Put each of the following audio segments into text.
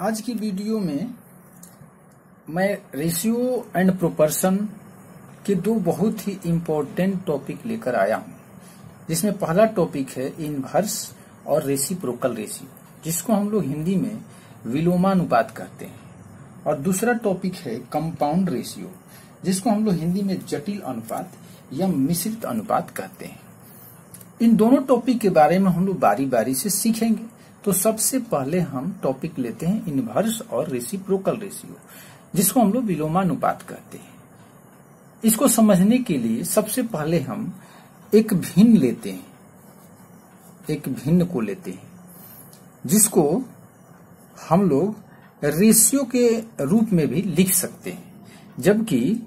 आज की वीडियो में मैं रेशियो एंड प्रोपोर्शन के दो बहुत ही इम्पोर्टेंट टॉपिक लेकर आया हूं, जिसमें पहला टॉपिक है इनवर्स और रेसिप्रोकल रेशियो, जिसको हम लोग हिंदी में विलोमानुपात कहते हैं, और दूसरा टॉपिक है कंपाउंड रेशियो, जिसको हम लोग हिंदी में जटिल अनुपात या मिश्रित अनुपात कहते हैं। इन दोनों टॉपिक के बारे में हम लोग बारी बारी से सीखेंगे। तो सबसे पहले हम टॉपिक लेते हैं इनवर्स और रेसिप्रोकल रेशियो, जिसको हम लोग विलोमानुपात कहते हैं। इसको समझने के लिए सबसे पहले हम एक भिन्न लेते हैं, एक भिन्न को लेते हैं, जिसको हम लोग रेशियो के रूप में भी लिख सकते हैं, जबकि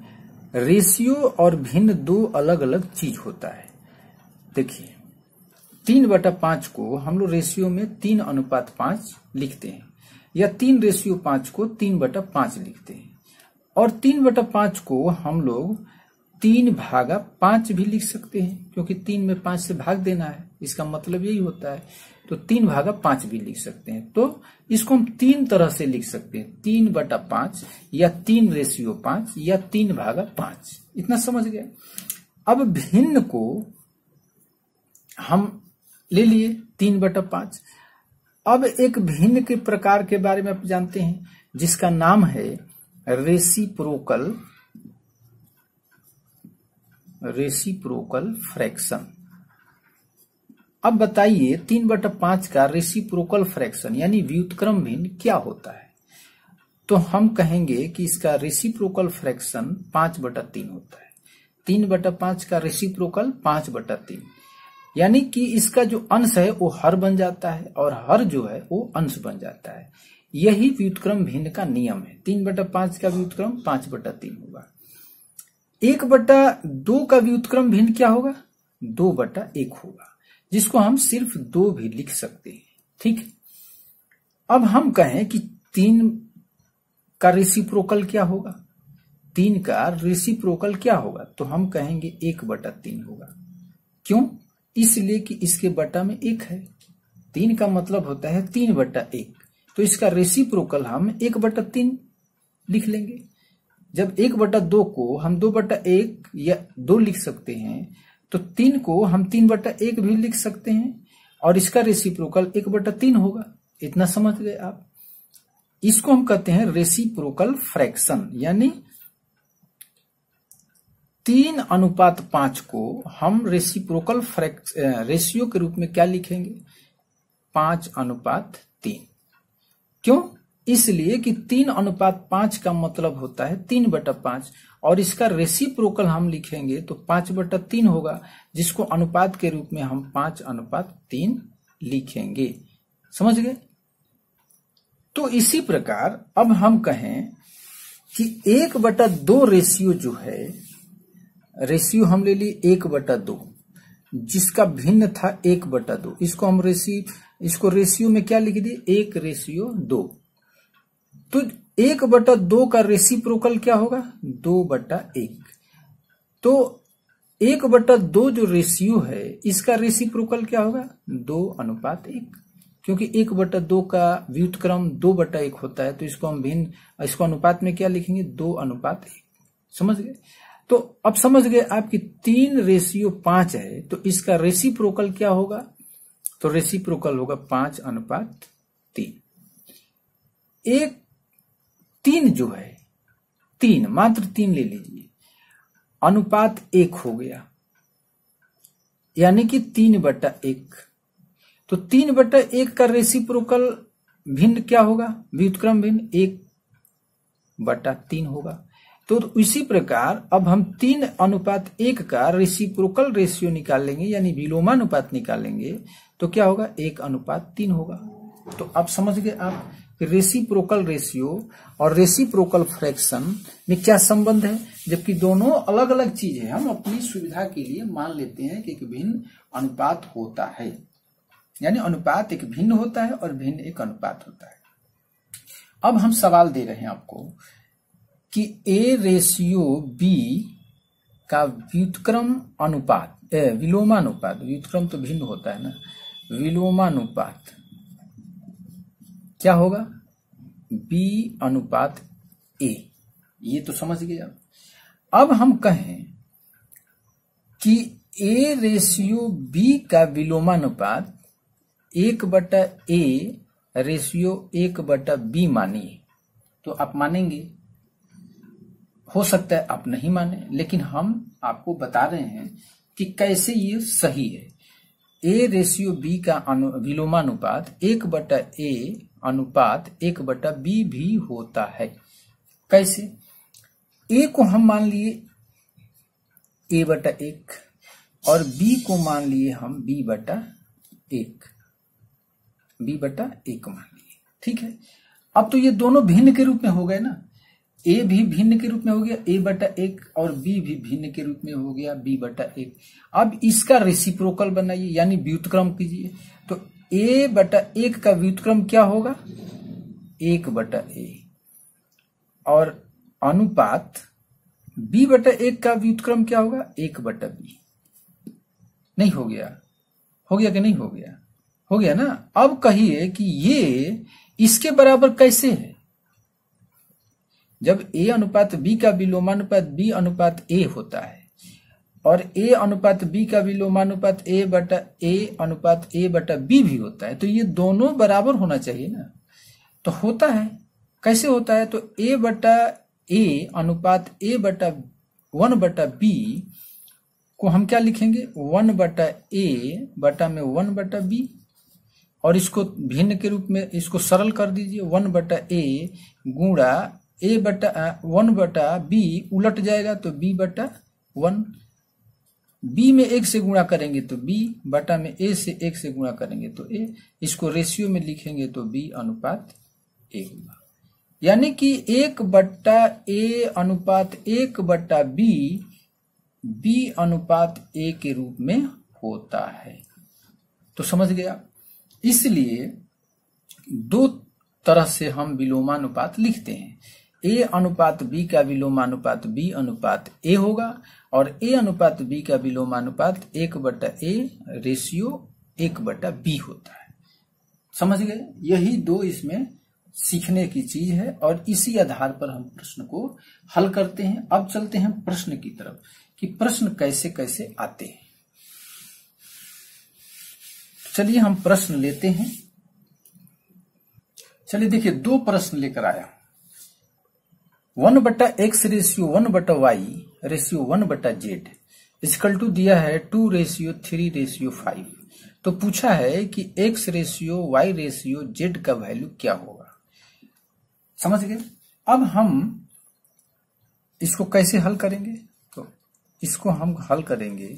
रेशियो और भिन्न दो अलग अलग चीज होता है। देखिए, 3/5 को हम लोग रेशियो में 3:5 लिखते हैं, या 3:5 को 3/5 लिखते हैं, और 3/5 को हम लोग 3/5 भी लिख सकते हैं, क्योंकि 3 में 5 से भाग देना है, इसका मतलब यही होता है। तो 3/5 भी लिख सकते हैं। तो इसको हम 3 तरह से लिख सकते हैं, 3/5 या 3:5 या 3/5। इतना समझ गए। अब भिन्न को हम ले लिए 3/5। अब एक भिन्न के प्रकार के बारे में आप जानते हैं, जिसका नाम है रेसिप्रोकल फ्रैक्शन। अब बताइए 3/5 का रेसिप्रोकल फ्रैक्शन यानी व्युत्क्रम भिन्न क्या होता है। तो हम कहेंगे कि इसका रेसिप्रोकल फ्रैक्शन 5/3 होता है। 3/5 का रेसिप्रोकल 5/3, यानी कि इसका जो अंश है वो हर बन जाता है, और हर जो है वो अंश बन जाता है। यही व्युत्क्रम भिन्न का नियम है। 3/5 का व्युत्क्रम 5/3 होगा। 1/2 का व्युत्क्रम भिन्न क्या होगा? 2/1 होगा, जिसको हम सिर्फ 2 भी लिख सकते हैं। ठीक। अब हम कहें कि 3 का रेसिप्रोकल क्या होगा, 3 का रेसिप्रोकल क्या होगा, तो हम कहेंगे 1/3 होगा। क्यों? इसलिए कि इसके बटा में 1 है। 3 का मतलब होता है 3/1, तो इसका रेसिप्रोकल हम 1/3 लिख लेंगे। जब 1/2 को हम 2/1 या 2 लिख सकते हैं, तो 3 को हम 3/1 भी लिख सकते हैं, और इसका रेसिप्रोकल 1/3 होगा। इतना समझ गए आप। इसको हम कहते हैं रेसिप्रोकल फ्रैक्शन, यानी 3:5 को हम रेसिप्रोकल रेशियो के रूप में क्या लिखेंगे? 5:3। क्यों? इसलिए कि 3:5 का मतलब होता है 3/5, और इसका रेसिप्रोकल हम लिखेंगे तो 5/3 होगा, जिसको अनुपात के रूप में हम 5:3 लिखेंगे। समझ गए? तो इसी प्रकार अब हम कहें कि 1/2 रेशियो जो है, रेशियो हम ले लिए 1/2, जिसका भिन्न था 1/2। इसको हम इसको रेशियो में क्या लिख दिए? 1:2। तो 1/2 का रेसिप्रोकल क्या होगा? 2/1। तो 1/2 जो रेशियो है, इसका रेसिप्रोकल क्या होगा? 2:1, क्योंकि 1/2 का व्युत्क्रम 2/1 होता है। तो इसको हम इसको अनुपात में क्या लिखेंगे? 2:1। समझ गए? तो अब समझ गए आपकी 3:5 है, तो इसका रेसिप्रोकल क्या होगा? तो रेसिप्रोकल होगा 5:3। 3 जो है, 3 मात्र 3 ले लीजिए, अनुपात 1 हो गया, यानी कि 3/1। तो 3/1 का रेसिप्रोकल भिन्न क्या होगा? व्युत्क्रम भिन्न 1/3 होगा। तो इसी प्रकार अब हम 3:1 का रेसिप्रोकल रेशियो निकालेंगे, यानी विलोमानुपात निकालेंगे, तो क्या होगा? 1:3 होगा। तो अब समझ गए आप रेसिप्रोकल रेशियो और रेसिप्रोकल फ्रैक्शन में क्या संबंध है, जबकि दोनों अलग अलग चीज है। हम अपनी सुविधा के लिए मान लेते हैं कि एक भिन्न अनुपात होता है, यानी अनुपात एक भिन्न होता है और भिन्न एक अनुपात होता है। अब हम सवाल दे रहे हैं आपको कि A रेशियो B का व्युत्क्रम अनुपात, विलोमानुपात, व्युत्क्रम तो भिन्न होता है ना, विलोमानुपात क्या होगा? बी अनुपात ए, ये तो समझ गया। अब हम कहें कि ए रेशियो बी का विलोमानुपात 1/a रेशियो 1/b मानिए, तो आप मानेंगे? हो सकता है आप नहीं माने, लेकिन हम आपको बता रहे हैं कि कैसे ये सही है। ए रेशियो बी का विलोमानुपात 1/a अनुपात 1/b भी होता है। कैसे? ए को हम मान लिए a/1 और b को मान लिए हम b/1 मान लिए। ठीक है, अब तो ये दोनों भिन्न के रूप में हो गए ना, a भी भिन्न के रूप में हो गया a/1 और b भी भिन्न के रूप में हो गया b/1। अब इसका रेसिप्रोकल बनाइए, यानी व्युत्क्रम कीजिए। तो a/1 का व्युत्क्रम क्या होगा? 1/a, और अनुपात b/1 का व्युत्क्रम क्या होगा? 1/b। नहीं हो गया? हो गया कि नहीं हो गया? हो गया ना। अब कहिए कि ये इसके बराबर कैसे है? जब a अनुपात b का विलोमानुपात b अनुपात a होता है और a अनुपात b का विलोमानुपात a/a अनुपात a/b भी होता है, तो ये दोनों बराबर होना चाहिए ना। तो होता है, कैसे होता है? तो a/a अनुपात a/1/b को हम क्या लिखेंगे? 1/a बटा में 1/b, और इसको भिन्न के रूप में इसको सरल कर दीजिए। 1/a गुणा a/1/b उलट जाएगा तो b/1। b में 1 से गुणा करेंगे तो b, बटा में a से 1 से गुणा करेंगे तो a। इसको रेशियो में लिखेंगे तो b अनुपात a होगा। यानी कि 1/a अनुपात 1/b b अनुपात a के रूप में होता है। तो समझ गया? इसलिए दो तरह से हम विलोमानुपात लिखते हैं। a अनुपात b का विलोमानुपात b अनुपात a होगा, और a अनुपात b का विलोमानुपात 1/a रेशियो 1/b होता है। समझ गए? यही दो इसमें सीखने की चीज है, और इसी आधार पर हम प्रश्न को हल करते हैं। अब चलते हैं प्रश्न की तरफ कि प्रश्न कैसे कैसे आते हैं। चलिए हम प्रश्न लेते हैं। चलिए देखिए, दो प्रश्न लेकर आया। 1/x ratio 1/y ratio 1/z equal to दिया है 2:3:5। तो पूछा है कि x ratio y ratio z का वैल्यू क्या होगा। समझ गए? अब हम इसको कैसे हल करेंगे? तो इसको हम हल करेंगे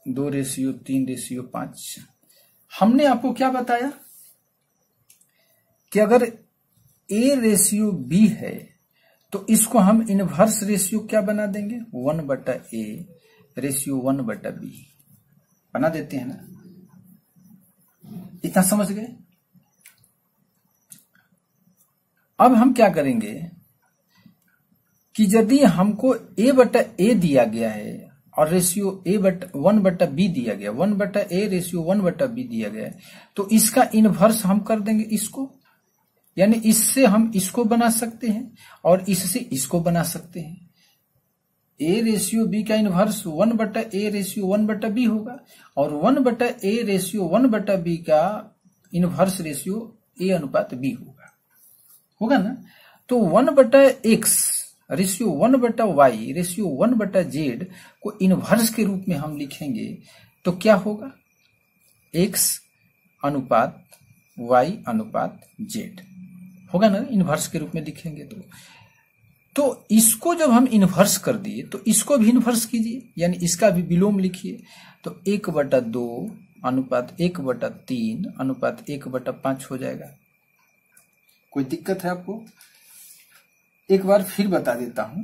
2:3:5। हमने आपको क्या बताया कि अगर a रेशियो b है तो इसको हम इनवर्स रेशियो क्या बना देंगे? 1/a रेशियो 1/b बना देते हैं ना। इतना समझ गए? अब हम क्या करेंगे कि यदि हमको a/a दिया गया है और रेशियो 1/b दिया गया, 1/a रेशियो 1/b दिया गया है, तो इसका इनवर्स हम कर देंगे इसको। यानी इससे हम इसको बना सकते हैं और इससे इसको बना सकते हैं। a रेशियो b का इनवर्स 1/a रेशियो 1/b होगा, और 1/a रेशियो 1/b का इनवर्स रेशियो a अनुपात b होगा ना। तो 1/x ratio 1/y ratio 1/z को इनवर्स के रूप में हम लिखेंगे तो क्या होगा? x अनुपात y अनुपात z होगा ना। इनवर्स के रूप में लिखेंगे तो इसको जब हम इनवर्स कर दिए तो इसको भी इनवर्स कीजिए, यानी इसका भी विलोम लिखिए। तो 1/2 अनुपात 1/3 अनुपात 1/5 हो जाएगा। कोई दिक्कत है आपको? एक बार फिर बता देता हूं।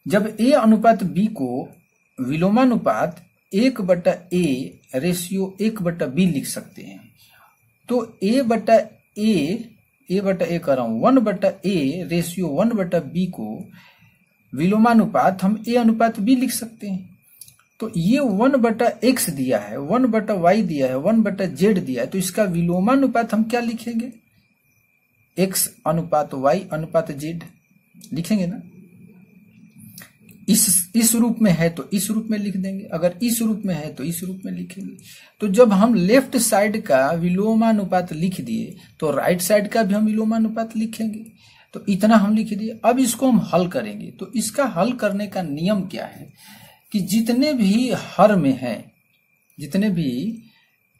जब a अनुपात b को विलोमानुपात 1/a रेशियो 1/b लिख सकते हैं, तो a/a कर रहा हूं 1/a रेशियो 1/b को विलोमानुपात हम a अनुपात b लिख सकते हैं। तो ये 1/x दिया है, 1/y दिया है, 1/z दिया है, तो इसका विलोमानुपात हम क्या लिखेंगे? x अनुपात y अनुपात z लिखेंगे ना। इस रूप में है तो इस रूप में लिख देंगे, अगर इस रूप में है तो इस रूप में लिखेंगे। तो जब हम लेफ्ट साइड का विलोमानुपात लिख दिए तो राइट साइड का भी हम विलोमानुपात लिखेंगे। तो इतना हम लिख दिए। अब इसको हम हल करेंगे। तो इसका हल करने का नियम क्या है कि जितने भी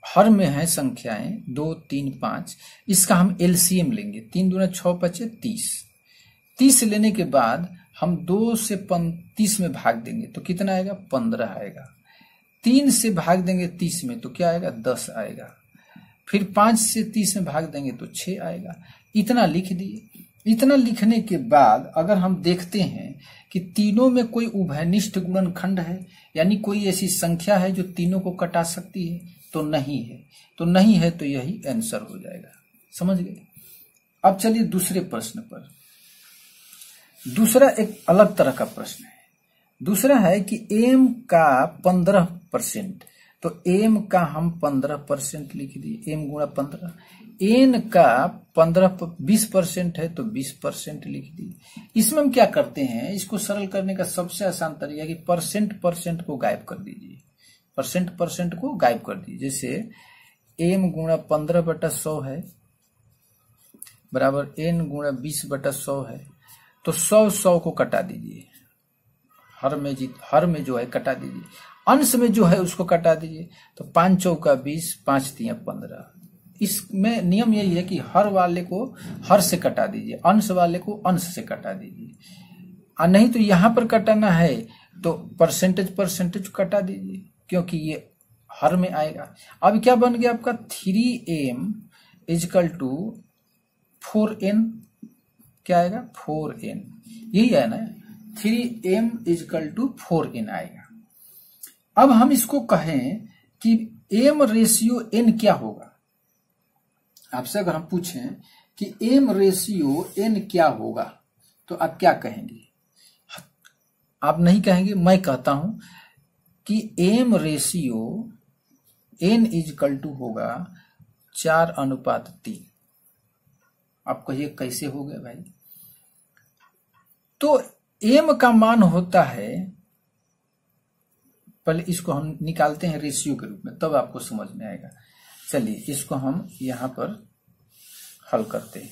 हर में है संख्याएं 2, 3, 5, इसका हम एलसीएम लेंगे। 3 दूना 6 5 30। 30 लेने के बाद हम 2 से 30 में भाग देंगे तो कितना आएगा? 15 आएगा। 3 से भाग देंगे 30 में तो क्या आएगा? 10 आएगा। फिर 5 से 30 में भाग देंगे तो 6 आएगा। इतना लिख दिए। इतना लिखने के बाद अगर हम देखते हैं कि तीनों में कोई उभयनिष्ठ गुणनखंड है, यानी कोई ऐसी संख्या है जो तीनों को कटा सकती है, तो नहीं है। तो नहीं है तो यही आंसर हो जाएगा। समझ गए? अब चलिए दूसरे प्रश्न पर। दूसरा एक अलग तरह का प्रश्न है। दूसरा है कि m का 15%, तो m का हम 15% लिख दिए, m गुणा 15। n का 20% है तो 20% लिख दिए। इसमें हम क्या करते हैं, इसको सरल करने का सबसे आसान तरीका है कि परसेंट को गायब कर दीजिए। परसेंट को गायब कर दीजिए। जैसे m गुणा 15/100 है बराबर n गुणा 20/100 है, तो 100 को कटा दीजिए। हर में जो है कटा दीजिए, अंश में जो है उसको कटा दीजिए। तो 5 चौका 20, 5 तिया 15। इसमें नियम यही है कि हर वाले को हर से कटा दीजिए, अंश वाले को अंश से कटा दीजिए। और नहीं तो यहां पर कटाना है तो परसेंटेज कटा दीजिए, क्योंकि ये हर में आएगा। अब क्या बन गया आपका? 3m = 4n। क्या आएगा? 4n। यही है ना, 3m = 4n आएगा। अब हम इसको कहें कि m/n क्या होगा। आपसे अगर हम पूछें कि m/n क्या होगा तो आप क्या कहेंगे? आप नहीं कहेंगे, मैं कहता हूं कि m/n = होगा 4:3। आप कहिए कैसे हो गया भाई? तो m का मान होता है, पहले इसको हम निकालते हैं रेशियो के रूप में, तब आपको समझ में आएगा। चलिए इसको हम यहां पर हल करते हैं,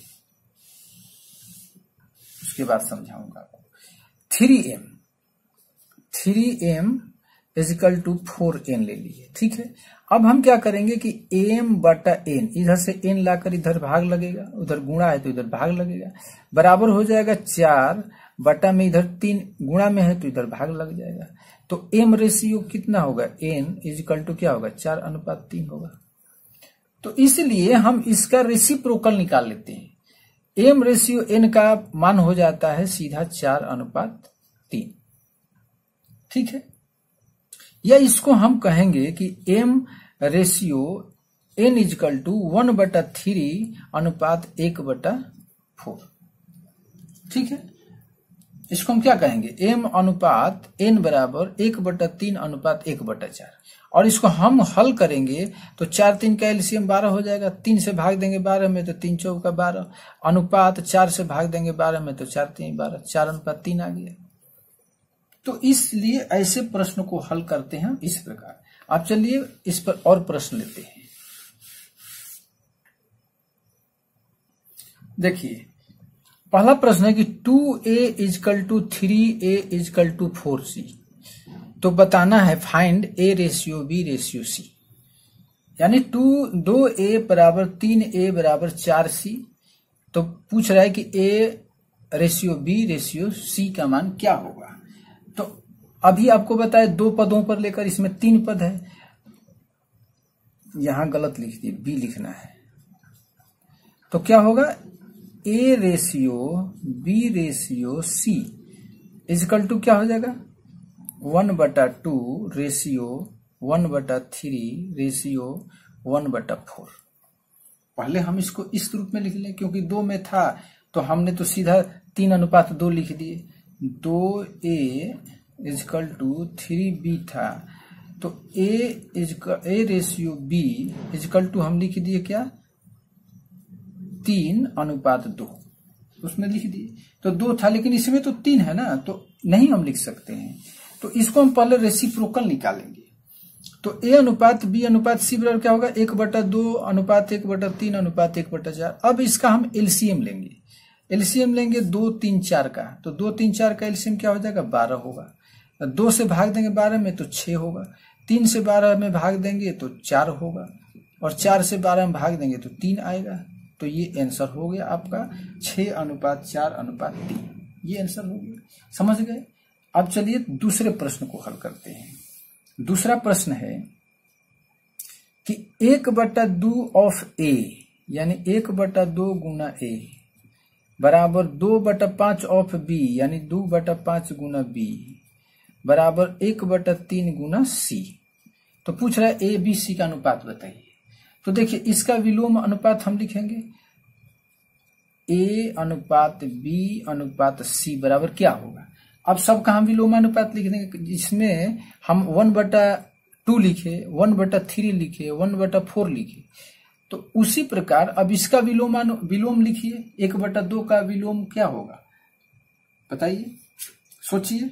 उसके बाद समझाऊंगा आपको। 3m = 4n ले लीजिए, ठीक है। अब हम क्या करेंगे कि m/n, इधर से n लाकर इधर भाग लगेगा, उधर गुणा है तो इधर भाग लगेगा, बराबर हो जाएगा 4 बटा में इधर 3 गुणा में है तो इधर भाग लग जाएगा। तो m रेशियो कितना होगा? n = क्या होगा? 4:3 होगा। तो इसलिए हम इसका रेसिप्रोकल निकाल लेते हैं। m/n का मान हो जाता है सीधा 4:3, ठीक है। या इसको हम कहेंगे कि m/n = 1/3:1/4, ठीक है। इसको हम क्या कहेंगे? m/n बराबर 1/3:1/4। और इसको हम हल करेंगे तो 4 3 का एलसीएम 12 हो जाएगा। 3 से भाग देंगे 12 में तो 3 चौका 12, अनुपात 4 से भाग देंगे 12 में तो 4 3 12, 4:3 आ गया। तो इसलिए ऐसे प्रश्न को हल करते हैं इस प्रकार। अब चलिए इस पर और प्रश्न लेते हैं। देखिए पहला प्रश्न है कि 2a = 3a = 4c, तो बताना है फाइंड a/b/c, यानी 2a = 3a = 4c। तो पूछ रहा है कि a/b/c का मान क्या होगा। तो अभी आपको बताया 2 पदों पर लेकर, इसमें 3 पद है, यहां गलत लिख दिए, b लिखना है। तो क्या होगा? a/b/c = क्या हो जाएगा? 1/2:1/3:1/4। पहले हम इसको इस रूप में लिख लें, क्योंकि 2 में था तो हमने तो सीधा 3:2 लिख दिए। 2a = 3b था तो A ratio B equal to हम लिख दिए क्या 3:2 उसमें लिख दिए। तो 2 था लेकिन इसमें तो 3 है ना, तो नहीं हम लिख सकते हैं। तो इसको हम पहले रेसिप्रोकल निकालेंगे। तो ए अनुपात बी अनुपात सी बराबर क्या होगा 1/2 अनुपात 1/3 अनुपात 1/4। अब इसका हम एलसीएम लेंगे। एलसीएम लेंगे 2, 3, 4 का। तो 2, 3, 4 का एलसीएम क्या हो जाएगा 12 होगा। 2 से भाग देंगे 12 में तो 6 होगा। 3 से 12 में भाग देंगे तो 4 होगा। और 4 से 12 में भाग देंगे तो 3 आएगा। तो ये आंसर हो गया आपका 6:4:3। ये आंसर हो गया। समझ गए। अब चलिए दूसरे प्रश्न को हल करते हैं। दूसरा प्रश्न है कि 1/2 ऑफ ए यानी 1/2 गुना ए बराबर 2/5 ऑफ बी यानी 2/5 गुना बी बराबर 1/3 गुना सी। तो पूछ रहा है ए बी सी का अनुपात बताइए। तो देखिए इसका विलोम अनुपात हम लिखेंगे ए अनुपात बी अनुपात सी बराबर क्या होगा। अब सबका हम विलोमानुपात लिख देंगे, जिसमें हम 1/2 लिखे, 1/3 लिखे, 1/4 लिखे। तो उसी प्रकार अब इसका विलोम लिखिए। 1/2 का विलोम क्या होगा बताइए, सोचिए।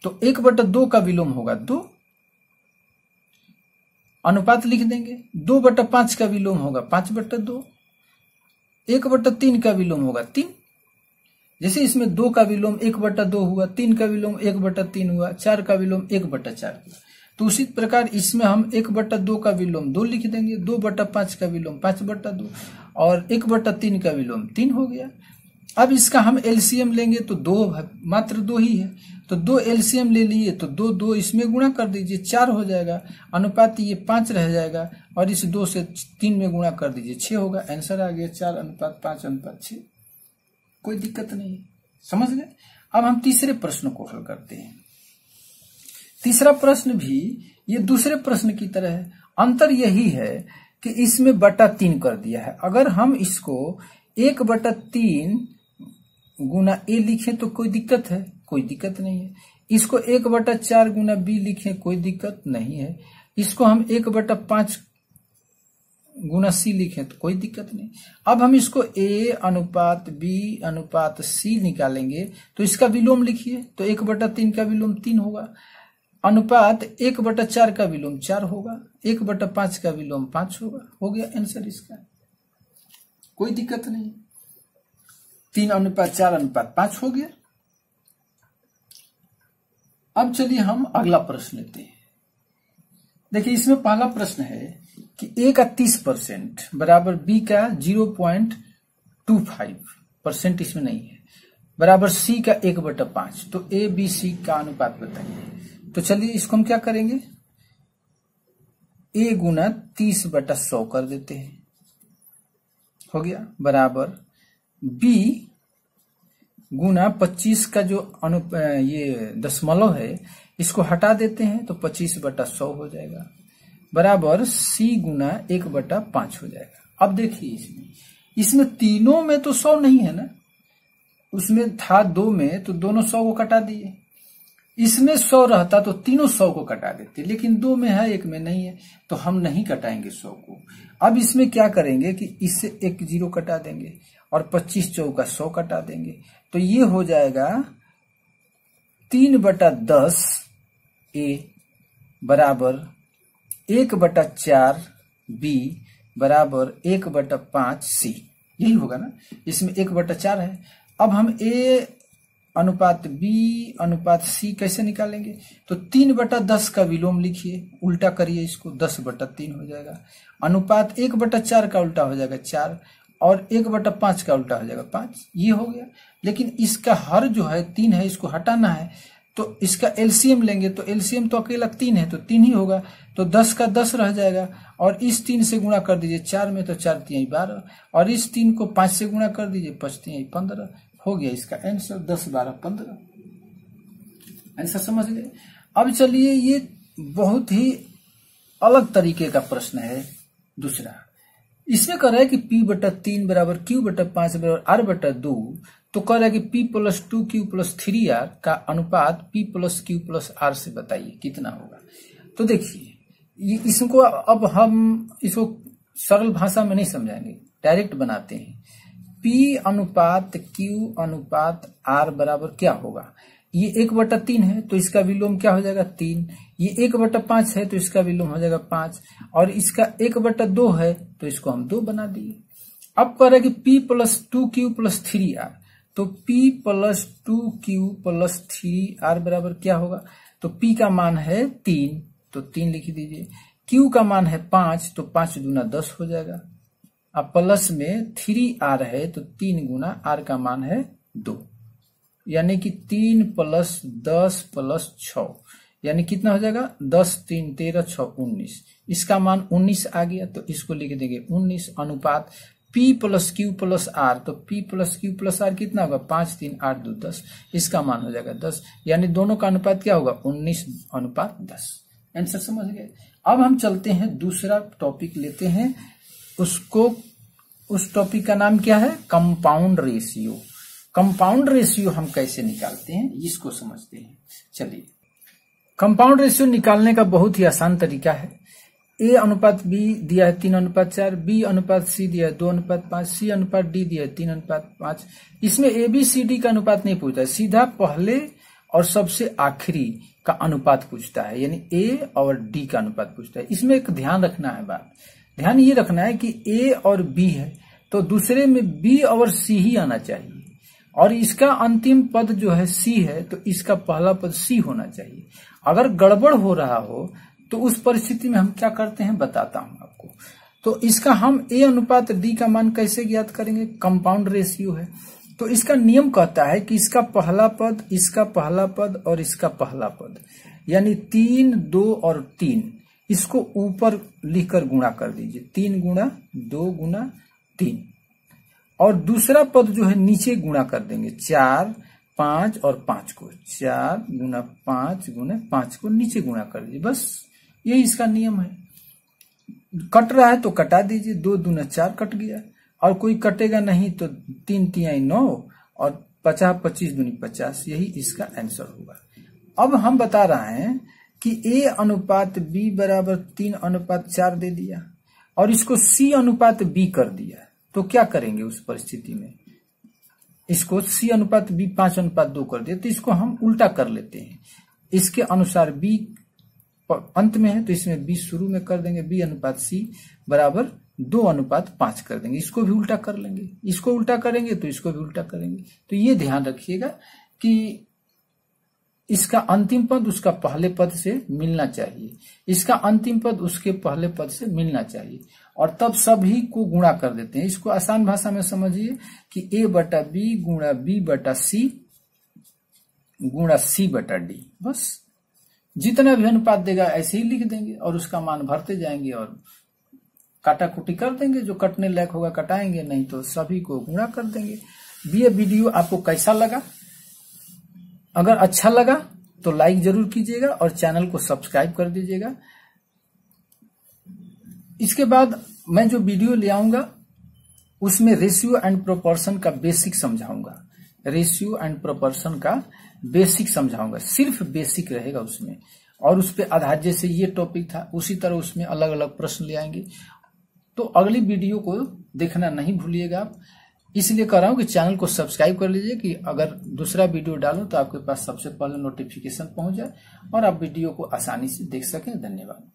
तो 1/2 का विलोम होगा 2, अनुपात लिख देंगे। 2/5 का विलोम होगा 5/2, 1/3 का विलोम होगा 3। जैसे इसमें 2 का विलोम 1/2 हुआ, 3 का विलोम 1/3 हुआ, 4 का विलोम 1/4 हुआ। तो उसी प्रकार इसमें हम 1/2 का विलोम 2 लिख देंगे, 2/5 का विलोम 5/2 और 1/3 का विलोम 3 हो गया। अब इसका हम एलसीएम लेंगे तो 2 मात्र 2 ही है। तो 2 एलसीएम ले लिए तो 2 इसमें गुणा कर दीजिए 4 हो जाएगा। अनुपात ये 5 रह जाएगा और इस 2 से 3 में गुणा कर दीजिए 6 होगा। आंसर आ गया 4:5:6। कोई दिक्कत नहीं है। समझ गए। अब हम तीसरे प्रश्न को हल करते हैं। तीसरा प्रश्न भी ये दूसरे प्रश्न की तरह है। अंतर यही है कि इसमें बटा 3 कर दिया है। अगर हम इसको 1/3 गुना ए लिखें तो कोई दिक्कत है, कोई दिक्कत नहीं है। इसको 1/4 गुना बी लिखें कोई दिक्कत नहीं है। इसको हम 1/5 गुना सी लिखें तो कोई दिक्कत नहीं। अब हम इसको ए अनुपात बी अनुपात सी निकालेंगे तो इसका विलोम लिखिए। तो 1/3 का विलोम 3 होगा। अनुपात 1/4 का विलोम 4 होगा। 1/5 का विलोम 5 होगा। हो गया आंसर इसका, कोई दिक्कत नहीं। 3:4:5 हो गया। अब चलिए हम अगला प्रश्न लेते हैं। देखिए इसमें पहला प्रश्न है कि ए का 30% बराबर बी का 0.25% इसमें नहीं है बराबर सी का 1/5। तो ए बी सी का अनुपात बताइए। तो चलिए इसको हम क्या करेंगे, ए गुना 30/100 कर देते हैं, हो गया बराबर बी गुना 25 का जो ये दशमलव है इसको हटा देते हैं तो 25/100 हो जाएगा बराबर सी गुना 1/5 हो जाएगा। अब देखिए इसमें तीनों में तो 100 नहीं है ना, उसमें था 2 में तो दोनों 100 को कटा दिए। इसमें 100 रहता तो तीनों 100 को कटा देते, लेकिन 2 में है 1 में नहीं है तो हम नहीं कटाएंगे 100 को। अब इसमें क्या करेंगे कि इससे 1 0 कटा देंगे और 25 चौका 100 कटा देंगे। तो ये हो जाएगा 3/10 ए बराबर 1/4 बी बराबर 1/5 सी। यही होगा ना, इसमें 1/4 है। अब हम ए अनुपात बी अनुपात सी कैसे निकालेंगे, तो 3/10 का विलोम लिखिए, उल्टा करिए इसको 10/3 हो जाएगा। अनुपात 1/4 का उल्टा हो जाएगा 4 और 1/5 का उल्टा हो जाएगा 5। ये हो गया। लेकिन इसका हर जो है 3 है, इसको हटाना है तो इसका एलसीएम लेंगे। तो एलसीएम तो अकेला 3 है तो 3 ही होगा। तो 10 का 10 रह जाएगा और इस 3 से गुणा कर दीजिए 4 में तो 4 3 12 और इस 3 को 5 से गुणा कर दीजिए 5 3 15। हो गया इसका आंसर 10 12 15। आंसर समझ गए। अब चलिए ये बहुत ही अलग तरीके का प्रश्न है दूसरा। इसमें कह रहा है कि P/3 बराबर Q/5 बराबर R/2 तो कह रहा है कि P plus 2Q plus 3R का अनुपात P plus Q plus R से बताइए कितना होगा। तो देखिए इसको अब हम इसको सरल भाषा में नहीं समझाएंगे, डायरेक्ट बनाते हैं। P अनुपात Q अनुपात R बराबर क्या होगा, ये 1/3 है तो इसका विलोम क्या हो जाएगा 3, ये 1/5 है तो इसका विलोम हो जाएगा 5, और इसका 1/2 है तो इसको हम 2 बना दिए। अब कह रहे कि P plus 2Q plus 3R, तो P plus 2Q plus 3R बराबर क्या होगा, तो P का मान है 3 तो 3 लिख दीजिए, Q का मान है 5 तो 5 दूना 10 हो जाएगा, अब प्लस में 3R है तो 3 गुना R का मान है 2, यानी कि 3 प्लस 10 प्लस 6 यानी कितना हो जाएगा 10 3 13 6 19, इसका मान 19 आ गया तो इसको लिख देंगे 19 अनुपात P plus Q plus R, तो P plus Q plus R कितना होगा 5 3 8 2 10, इसका मान हो जाएगा 10, यानी दोनों का अनुपात क्या होगा 19 अनुपात 10। आंसर समझ गए। अब हम चलते हैं दूसरा टॉपिक लेते हैं, उसको उस टॉपिक का नाम क्या है कंपाउंड रेशियो। कंपाउंड रेशियो हम कैसे निकालते हैं इसको समझते हैं। चलिए कंपाउंड रेशियो निकालने का बहुत ही आसान तरीका है। A अनुपात B दिया है 3:4, B अनुपात C दिया है 2:5, C अनुपात D दिया है 3:5। इसमें ABCD का अनुपात नहीं पूछता है, सीधा पहले और सबसे आखिरी का अनुपात पूछता है, यानी A और D का अनुपात पूछता है। इसमें एक ध्यान रखना है, बात ध्यान ये रखना है कि A और B है तो दूसरे में B और C ही आना चाहिए, और इसका अंतिम पद जो है C है तो इसका पहला पद C होना चाहिए। अगर गड़बड़ हो रहा हो तो उस परिस्थिति में हम क्या करते हैं बताता हूं आपको। तो इसका हम A अनुपात D का मान कैसे ज्ञात करेंगे, कंपाउंड रेशियो है तो इसका नियम कहता है कि इसका पहला पद, इसका पहला पद और इसका पहला पद, यानी 3 2 और 3, इसको ऊपर लिखकर गुणा कर दीजिए, 3 गुणा 2 गुणा 3, और दूसरा पद जो है नीचे गुणा कर देंगे 4 5 और 5 को, 4 गुना 5 गुना 5 को नीचे गुणा कर दीजिए, बस यही इसका नियम है। कट रहा है तो कटा दीजिए, 2 दूना 4 कट गया, और कोई कटेगा नहीं तो 3 3 9 और 50 25 दूनी 50, यही इसका आंसर होगा। अब हम बता रहे हैं कि A अनुपात B बराबर 3:4 दे दिया और इसको C अनुपात B कर दिया, तो क्या करेंगे उस परिस्थिति में, इसको C अनुपात B 5:2 कर दिया तो इसको हम उल्टा कर लेते हैं। इसके अनुसार B अंत में है तो इसमें B शुरू में कर देंगे, B अनुपात C बराबर 2:5 कर देंगे, इसको भी उल्टा कर लेंगे, इसको उल्टा करेंगे तो इसको भी उल्टा करेंगे। तो ये ध्यान रखिएगा कि इसका अंतिम पद उसका पहले पद से मिलना चाहिए, इसका अंतिम पद उसके पहले पद से मिलना चाहिए, और तब सभी को गुणा कर देते हैं। इसको आसान भाषा में समझिए कि A बटा B गुणा B बटा C गुणा C बटा D, बस जितना भी अनुपात देगा ऐसे ही लिख देंगे और उसका मान भरते जाएंगे और काटा कुटी कर देंगे, जो कटने लायक होगा कटाएंगे, नहीं तो सभी को गुणा कर देंगे। ये वीडियो आपको कैसा लगा, अगर अच्छा लगा तो लाइक जरूर कीजिएगा और चैनल को सब्सक्राइब कर दीजिएगा। इसके बाद मैं जो वीडियो ले आऊंगा उसमें रेशियो एंड प्रोपोर्शन का बेसिक समझाऊंगा, रेशियो एंड प्रोपोर्शन का बेसिक समझाऊंगा, सिर्फ बेसिक रहेगा उसमें, और उस पे आधार जैसे ये टॉपिक था उसी तरह उसमें अलग अलग प्रश्न ले आएंगे। तो अगली वीडियो को देखना नहीं भूलिएगा आप, इसलिए कह रहा हूं कि चैनल को सब्सक्राइब कर लीजिए कि अगर दूसरा वीडियो डालूं तो आपके पास सबसे पहले नोटिफिकेशन पहुंच जाए और आप वीडियो को आसानी से देख सकें। धन्यवाद।